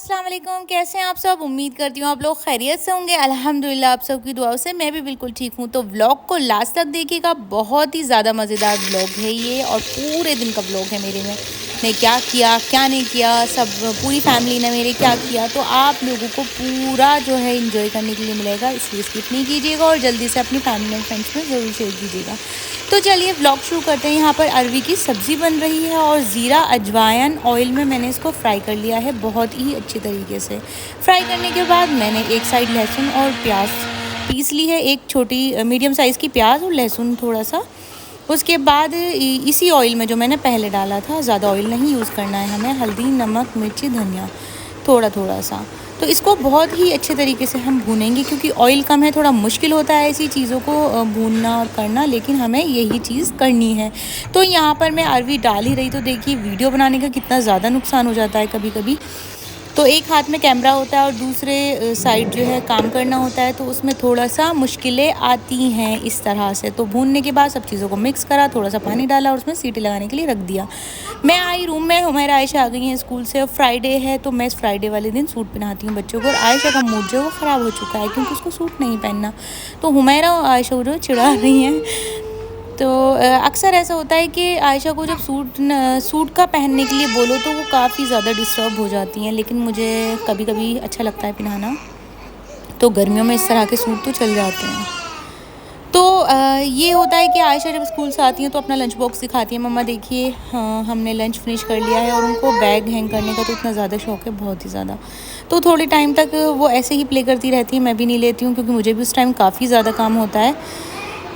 अस्सलाम वालेकुम। कैसे हैं आप सब? उम्मीद करती हूँ आप लोग खैरियत से होंगे। अल्हम्दुलिल्लाह आप सबकी दुआओं से मैं भी बिल्कुल ठीक हूँ। तो व्लॉग को लास्ट तक देखिएगा, बहुत ही ज़्यादा मज़ेदार व्लॉग है ये और पूरे दिन का व्लॉग है मेरे में। मैं क्या किया क्या नहीं किया, सब पूरी फैमिली ने मेरे क्या किया, तो आप लोगों को पूरा जो है इंजॉय करने के लिए मिलेगा, इसलिए स्किप नहीं कीजिएगा और जल्दी से अपनी फैमिली एंड फ्रेंड्स में ज़रूर शेयर कीजिएगा। तो चलिए व्लॉग शुरू करते हैं। यहाँ पर अरवी की सब्ज़ी बन रही है और ज़ीरा अजवाइन ऑयल में मैंने इसको फ्राई कर लिया है बहुत ही अच्छी तरीके से। फ्राई करने के बाद मैंने एक साइड लहसुन और प्याज पीस ली है, एक छोटी मीडियम साइज़ की प्याज और लहसुन थोड़ा सा। उसके बाद इसी ऑयल में जो मैंने पहले डाला था, ज़्यादा ऑयल नहीं यूज़ करना है हमें, हल्दी नमक मिर्ची धनिया थोड़ा थोड़ा सा। तो इसको बहुत ही अच्छे तरीके से हम भूनेंगे, क्योंकि ऑयल कम है, थोड़ा मुश्किल होता है ऐसी चीज़ों को भूनना और करना, लेकिन हमें यही चीज़ करनी है। तो यहाँ पर मैं अरवी डाल ही रही, तो देखिए वीडियो बनाने का कितना ज़्यादा नुकसान हो जाता है कभी कभी। तो एक हाथ में कैमरा होता है और दूसरे साइड जो है काम करना होता है, तो उसमें थोड़ा सा मुश्किलें आती हैं इस तरह से। तो भूनने के बाद सब चीज़ों को मिक्स करा, थोड़ा सा पानी डाला और उसमें सीटी लगाने के लिए रख दिया। मैं आई रूम में, हुमैरा आयशा आ गई हैं स्कूल से। फ्राइडे है तो मैं फ्राइडे वाले दिन सूट पहनाती हूँ बच्चों को, और आयशा का मूड जो है वो ख़राब हो चुका है क्योंकि उसको सूट नहीं पहनना। तो हुमैरा और आयशा जो चिढ़ा रही हैं। तो अक्सर ऐसा होता है कि आयशा को जब सूट का पहनने के लिए बोलो तो वो काफ़ी ज़्यादा डिस्टर्ब हो जाती हैं, लेकिन मुझे कभी कभी अच्छा लगता है पहनाना। तो गर्मियों में इस तरह के सूट तो चल जाते हैं। तो ये होता है कि आयशा जब स्कूल से आती हैं तो अपना लंच बॉक्स दिखाती है, मम्मा देखिए हाँ हमने लंच फिनिश कर लिया है। और उनको बैग हैंग करने का तो इतना ज़्यादा शौक़ है, बहुत ही ज़्यादा। तो थोड़े टाइम तक वो ऐसे ही प्ले करती रहती है, मैं भी नहीं लेती हूँ क्योंकि मुझे भी उस टाइम काफ़ी ज़्यादा काम होता है।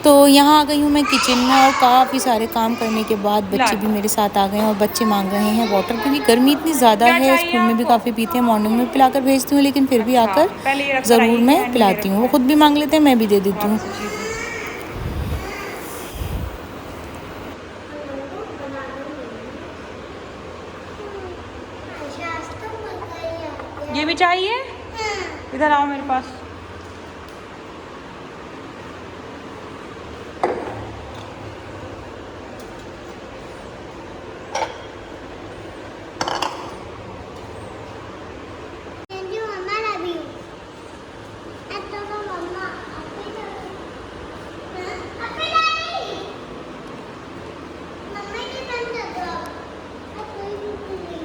तो यहाँ आ गई हूँ मैं किचन में, और काफ़ी सारे काम करने के बाद बच्चे भी मेरे साथ आ गए हैं और बच्चे मांग रहे हैं वाटर, क्योंकि गर्मी इतनी ज़्यादा है। स्कूल में भी काफ़ी पीते हैं, मॉर्निंग में पिलाकर भेजती हूँ, लेकिन फिर भी आकर ज़रूर मैं पिलाती हूँ। वो खुद भी मांग लेते हैं, मैं भी दे देती हूँ। ये भी चाहिए, इधर आओ मेरे पास।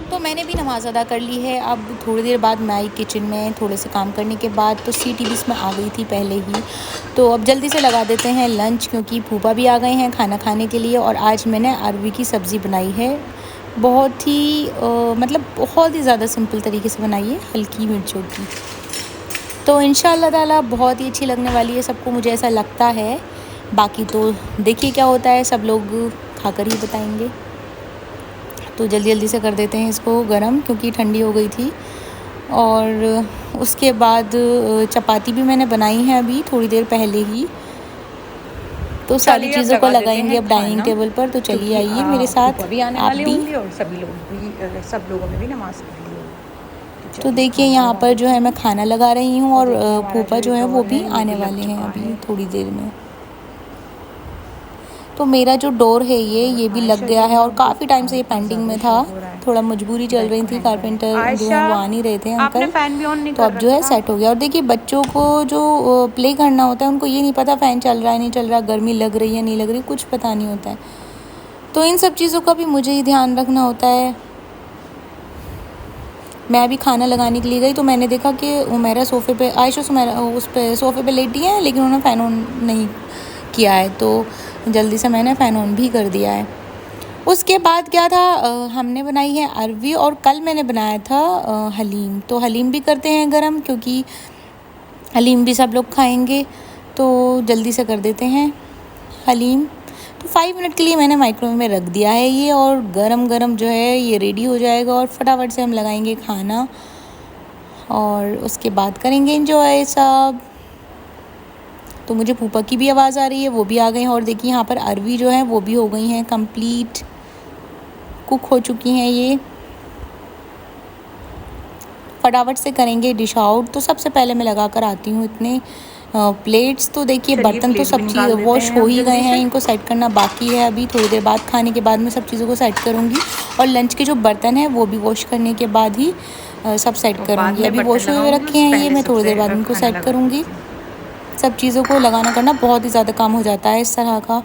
तो मैंने भी नमाज़ अदा कर ली है। अब थोड़ी देर बाद मैं आई किचन में, थोड़े से काम करने के बाद तो सीटी भी इसमें आ गई थी पहले ही। तो अब जल्दी से लगा देते हैं लंच, क्योंकि फूफा भी आ गए हैं खाना खाने के लिए। और आज मैंने अरवी की सब्ज़ी बनाई है, बहुत ही मतलब बहुत ही ज़्यादा सिंपल तरीके से बनाई है, हल्की मिर्चों की। तो इंशाअल्लाह ताला बहुत ही अच्छी लगने वाली है सबको, मुझे ऐसा लगता है। बाकी तो देखिए क्या होता है, सब लोग खाकर ही बताएंगे। तो जल्दी जल्दी से कर देते हैं इसको गरम, क्योंकि ठंडी हो गई थी। और उसके बाद चपाती भी मैंने बनाई है अभी थोड़ी देर पहले ही। तो सारी चीज़ों को लगाएंगे अब डाइनिंग टेबल पर। तो चलिए आइए मेरे साथ, अभी आने आप वाले भी। होंगे और सभी लोग भी, सब लोगों ने भी नमाज़ पढ़ ली होगी। तो देखिए यहाँ पर जो है मैं खाना लगा रही हूँ, और फूफा जो है वो भी आने वाले हैं अभी थोड़ी देर में। तो मेरा जो डोर है ये भी लग गया है, और काफ़ी टाइम से ये पेंडिंग में था। थोड़ा मजबूरी चल रही थी, कारपेंटर जो है वो आ नहीं रहे थे अंकल, तो अब जो है सेट हो गया। और देखिए बच्चों को जो प्ले करना होता है उनको ये नहीं पता फ़ैन चल रहा है नहीं चल रहा, गर्मी लग रही है नहीं लग रही, कुछ पता नहीं होता है। तो इन सब चीज़ों का भी मुझे ही ध्यान रखना होता है। मैं अभी खाना लगाने के लिए गई तो मैंने देखा कि उमेरा सोफ़े पे, आयशा उमेरा उस पे सोफ़े पे लेटी है, लेकिन उन्होंने फ़ैन ऑन नहीं किया है। तो जल्दी से मैंने फ़ैन ऑन भी कर दिया है। उसके बाद क्या था, हमने बनाई है अरवी, और कल मैंने बनाया था हलीम। तो हलीम भी करते हैं गरम, क्योंकि हलीम भी सब लोग खाएंगे। तो जल्दी से कर देते हैं हलीम। तो 5 मिनट के लिए मैंने माइक्रोवेव में रख दिया है ये, और गरम गरम जो है ये रेडी हो जाएगा, और फटाफट से हम लगाएंगे खाना और उसके बाद करेंगे एंजॉय सब। तो मुझे फूफा की भी आवाज़ आ रही है, वो भी आ गए हैं। और देखिए यहाँ पर अरवी जो है वो भी हो गई हैं कंप्लीट, कुक हो चुकी हैं ये। फटाफट से करेंगे डिश आउट। तो सबसे पहले मैं लगा कर आती हूँ इतने प्लेट्स। तो देखिए बर्तन तो सब चीज़ वॉश हो ही गए हैं, इनको सेट करना बाकी है अभी। थोड़ी देर बाद खाने के बाद मैं सब चीज़ों को सेट करूँगी, और लंच के जो बर्तन हैं वो भी वॉश करने के बाद ही सब सेट और बाद करूँगी। में अभी बर्तन वॉश हुए लगाऊंगी, रखे हैं ये, पहले मैं थोड़ी सबसे देर बाद इनको खाना सेट लगा करूँगी। देती हूँ। सब चीज़ों को लगाना करना बहुत ही ज़्यादा काम हो जाता है इस तरह का।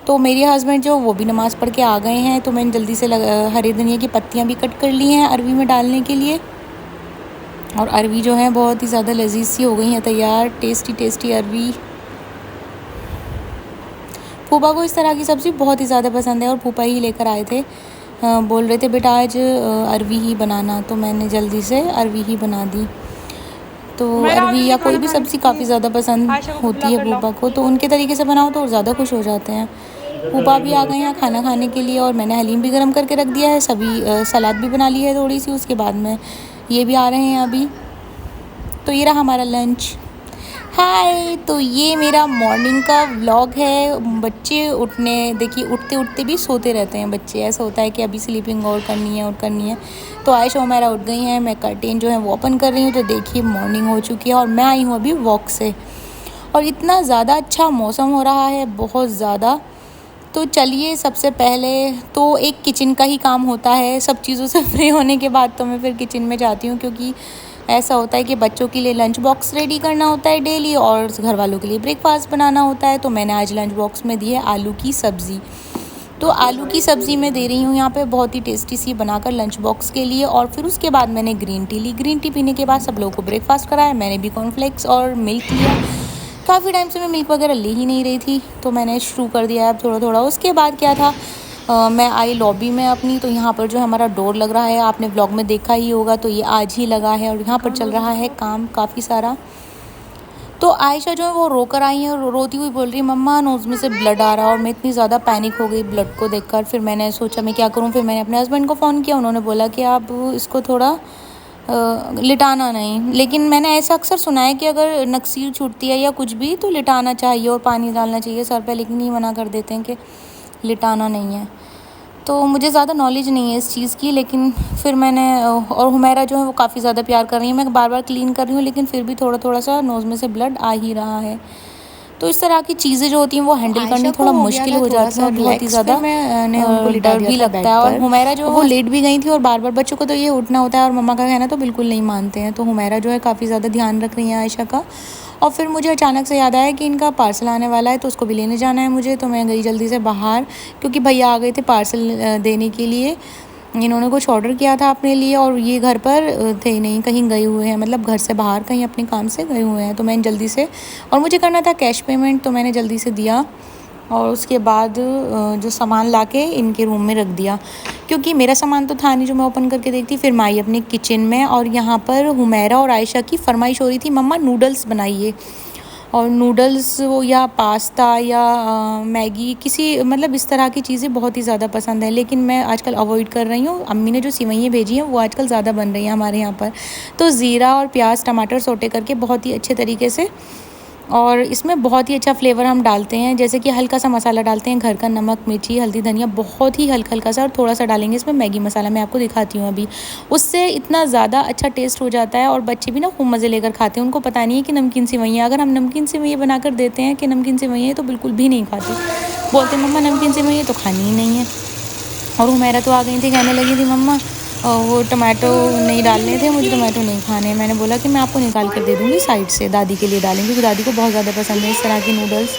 तो मेरे हस्बैंड जो वो भी नमाज़ पढ़ के आ गए हैं, तो मैंने जल्दी से हरे धनिया की पत्तियाँ भी कट कर ली हैं अरवी में डालने के लिए। और अरवी जो है बहुत ही ज़्यादा लजीज सी हो गई हैं तैयार, टेस्टी टेस्टी अरवी। फूफा को इस तरह की सब्ज़ी बहुत ही ज़्यादा पसंद है और फूफा ही लेकर आए थे। बोल रहे थे बेटा आज अरवी ही बनाना, तो मैंने जल्दी से अरवी ही बना दी। तो अरवी या कोई भी सब्ज़ी काफ़ी ज़्यादा पसंद होती है फूफा को, तो उनके तरीके से बनाओ तो और ज़्यादा खुश हो जाते हैं। फूफा भी आ गए हैं खाना खाने के लिए और मैंने हलीम भी गर्म करके रख दिया है। सभी सलाद भी बना ली है थोड़ी सी, उसके बाद में ये भी आ रहे हैं अभी। तो ये रहा हमारा लंच। हाय, तो ये मेरा मॉर्निंग का व्लॉग है। बच्चे उठने, देखिए उठते उठते भी सोते रहते हैं बच्चे। ऐसा होता है कि अभी स्लीपिंग और करनी है और करनी है। तो आयशा हमारा उठ गई हैं, मैं कर्टेन जो है वो ओपन कर रही हूँ। तो देखिए मॉर्निंग हो चुकी है और मैं आई हूँ अभी वॉक से, और इतना ज़्यादा अच्छा मौसम हो रहा है, बहुत ज़्यादा। तो चलिए सबसे पहले तो एक किचन का ही काम होता है। सब चीज़ों से फ्री होने के बाद तो मैं फिर किचन में जाती हूँ, क्योंकि ऐसा होता है कि बच्चों के लिए लंच बॉक्स रेडी करना होता है डेली और घर वालों के लिए ब्रेकफास्ट बनाना होता है। तो मैंने आज लंच बॉक्स में दी है आलू की सब्ज़ी। तो आलू की सब्ज़ी मैं दे रही हूँ यहाँ पे बहुत ही टेस्टी सी बनाकर लंच बॉक्स के लिए। और फिर उसके बाद मैंने ग्रीन टी ली। ग्रीन टी पीने के बाद सब लोगों को ब्रेकफास्ट कराया। मैंने भी कॉर्नफ्लेक्स और मिल्क लिया। काफ़ी टाइम से मैं मिल्क वगैरह ले ही नहीं रही थी, तो मैंने शुरू कर दिया अब थोड़ा थोड़ा। उसके बाद क्या था, मैं आई लॉबी में अपनी। तो यहाँ पर जो हमारा डोर लग रहा है, आपने ब्लॉग में देखा ही होगा, तो ये आज ही लगा है और यहाँ पर चल रहा है काम काफ़ी सारा। तो आयशा जो है वो रोकर आई है और रोती हुई बोल रही है मम्मा नोज़ में से ब्लड आ रहा है। और मैं इतनी ज़्यादा पैनिक हो गई ब्लड को देखकर। फिर मैंने सोचा मैं क्या करूँ। फिर मैंने अपने हस्बैंड को फ़ोन किया, उन्होंने बोला कि आप इसको थोड़ा लिटाना नहीं। लेकिन मैंने ऐसा अक्सर सुना है कि अगर नक्सीर छूटती है या कुछ भी तो लिटाना चाहिए और पानी डालना चाहिए सर पे, लेकिन ये मना कर देते हैं कि लिटाना नहीं है। तो मुझे ज़्यादा नॉलेज नहीं है इस चीज़ की, लेकिन फिर मैंने और हुमैरा जो है वो काफ़ी ज़्यादा प्यार कर रही है। मैं बार बार क्लीन कर रही हूँ, लेकिन फिर भी थोड़ा थोड़ा सा नोज़ में से ब्लड आ ही रहा है। तो इस तरह की चीज़ें जो होती हैं वो हैंडल करनी थोड़ा मुश्किल हो जाती है और बहुत ही ज़्यादा डर भी लगता है। और हुमैरा जो वो लेट भी गई थी और बार बार बच्चों को तो ये उठना होता है और मम्मा का कहना तो बिल्कुल नहीं मानते हैं। तो हुमैरा जो है काफ़ी ज़्यादा ध्यान रख रही है आयशा का। और फिर मुझे अचानक से याद आया कि इनका पार्सल आने वाला है, तो उसको भी लेने जाना है मुझे। तो मैं गई जल्दी से बाहर, क्योंकि भैया आ गए थे पार्सल देने के लिए। इन्होंने कुछ ऑर्डर किया था अपने लिए और ये घर पर थे नहीं, कहीं गए हुए हैं, मतलब घर से बाहर कहीं अपने काम से गए हुए हैं। तो मैंने जल्दी से, और मुझे करना था कैश पेमेंट, तो मैंने जल्दी से दिया और उसके बाद जो सामान लाके इनके रूम में रख दिया, क्योंकि मेरा सामान तो था नहीं जो मैं ओपन करके देखती। फिर मैं आई अपने किचन में और यहाँ पर हुमैरा और आयशा की फरमाइश हो रही थी मम्मा नूडल्स बनाइए। और नूडल्स वो या पास्ता या मैगी, किसी मतलब इस तरह की चीज़ें बहुत ही ज़्यादा पसंद है, लेकिन मैं आजकल अवॉइड कर रही हूँ। अम्मी ने जो सिवैयाँ भेजी हैं वो आजकल ज़्यादा बन रही हैं हमारे यहाँ पर। तो ज़ीरा और प्याज टमाटर सोटे करके बहुत ही अच्छे तरीके से, और इसमें बहुत ही अच्छा फ्लेवर हम डालते हैं, जैसे कि हल्का सा मसाला डालते हैं घर का, नमक मिर्ची हल्दी धनिया बहुत ही हल्का हल्का सा, और थोड़ा सा डालेंगे इसमें मैगी मसाला, मैं आपको दिखाती हूँ अभी। उससे इतना ज़्यादा अच्छा टेस्ट हो जाता है और बच्चे भी ना खूब मज़े लेकर खाते हैं। उनको पता नहीं है कि नमकीन सेवइयाँ, अगर हम नमकीन सेवइयाँ बनाकर देते हैं कि नमकीन सेवइयाँ, तो बिल्कुल भी नहीं खाते, बोलते हैं मम्मा नमकीन सेवइयाँ तो खानी ही नहीं है। और हुमैरा तो आ गई थी, कहने लगी थी मम्मा वो टमाटो नहीं डालने थे, मुझे टमाटो नहीं खाने। मैंने बोला कि मैं आपको निकाल कर दे दूँगी साइड से, दादी के लिए डालेंगे, क्योंकि दादी को बहुत ज़्यादा पसंद है इस तरह की नूडल्स।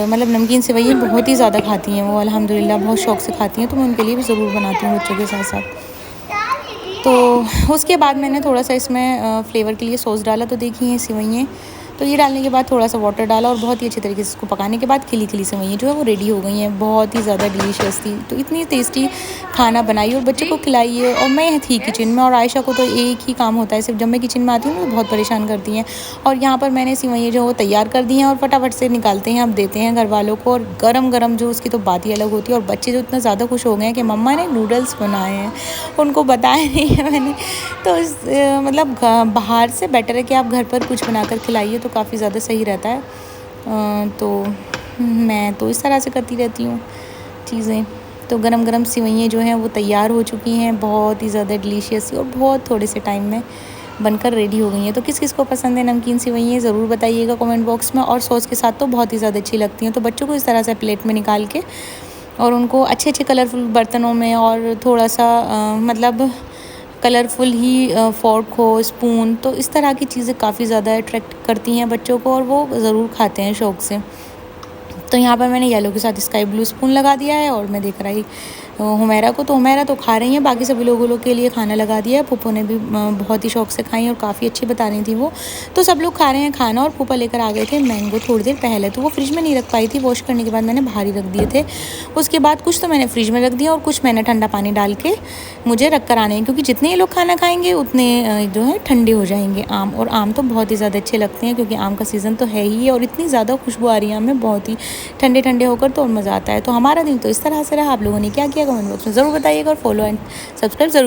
मतलब नमकीन सेवइयाँ बहुत ही ज़्यादा खाती हैं वो, अल्हम्दुलिल्लाह बहुत शौक़ से खाती हैं। तो मैं उनके लिए भी ज़रूर बनाती हूँ बच्चों के साथ साथ। तो उसके बाद मैंने थोड़ा सा इसमें फ्लेवर के लिए सॉस डाला, तो देखिए ये सेवइयाँ, तो ये डालने के बाद थोड़ा सा वाटर डाला और बहुत ही अच्छे तरीके से इसको पकाने के बाद खिली खिली सेवइयाँ जो है वो रेडी हो गई हैं। बहुत ही ज़्यादा डिलीशियस थी। तो इतनी टेस्टी खाना बनाई और बच्चे को खिलाई है। और मैं थी किचन में, और आयशा को तो एक ही काम होता है, सिर्फ जब मैं किचन में आती हूँ तो बहुत परेशान करती हैं। और यहाँ पर मैंने सेवइयाँ जो वो तैयार कर दी हैं और फटाफट से निकालते हैं, अब देते हैं घर वालों को। और गरम गरम जो उसकी तो बात ही अलग होती है। और बच्चे जो इतना ज़्यादा खुश हो गए हैं कि मम्मा ने नूडल्स बनाए हैं, उनको बताया नहीं है मैंने। तो मतलब बाहर से बेटर है कि आप घर पर कुछ बनाकर खिलाइए, तो काफ़ी ज़्यादा सही रहता है। तो मैं तो इस तरह से करती रहती हूँ चीज़ें। तो गरम गरम सेवइयाँ जो हैं वो तैयार हो चुकी हैं, बहुत ही ज़्यादा डिलीशियस और बहुत थोड़े से टाइम में बनकर रेडी हो गई हैं। तो किस किस को पसंद है नमकीन सेवइयाँ ज़रूर बताइएगा कमेंट बॉक्स में। और सॉस के साथ तो बहुत ही ज़्यादा अच्छी लगती हैं। तो बच्चों को इस तरह से प्लेट में निकाल के और उनको अच्छे अच्छे कलरफुल बर्तनों में और थोड़ा सा मतलब कलरफुल ही फ़ोर्क हो, स्पून, तो इस तरह की चीज़ें काफ़ी ज़्यादा अट्रैक्ट करती हैं बच्चों को और वो ज़रूर खाते हैं शौक़ से। तो यहाँ पर मैंने येलो के साथ स्काई ब्लू स्पून लगा दिया है और मैं देख रही हुमैरा को, तो हुमैरा तो खा रही हैं, बाकी सभी लोगों के लिए खाना लगा दिया है। फूफो ने भी बहुत ही शौक से खाई और काफ़ी अच्छी बता रही थी वो। तो सब लोग खा रहे हैं खाना और फूफा लेकर आ गए थे मैंगो थोड़ी देर पहले, तो वो फ्रिज में नहीं रख पाई थी, वॉश करने के बाद मैंने बाहर ही रख दिए थे। उसके बाद कुछ तो मैंने फ्रिज में रख दिया और कुछ मैंने ठंडा पानी डाल के मुझे रख कर आने हैं, क्योंकि जितने ये लोग खाना खाएंगे उतने जो है ठंडे हो जाएंगे आम। और आम तो बहुत ही ज़्यादा अच्छे लगते हैं क्योंकि आम का सीज़न तो है ही है और इतनी ज़्यादा खुशबू आ रही है आम में, बहुत ही ठंडे ठंडे होकर, तो और मज़ा आता है। तो हमारा दिन तो इस तरह से रहा। आप लोगों ने क्या किया कमेंट बॉक्स में ज़रूर बताइएगा और फॉलो एंड सब्सक्राइब ज़रूर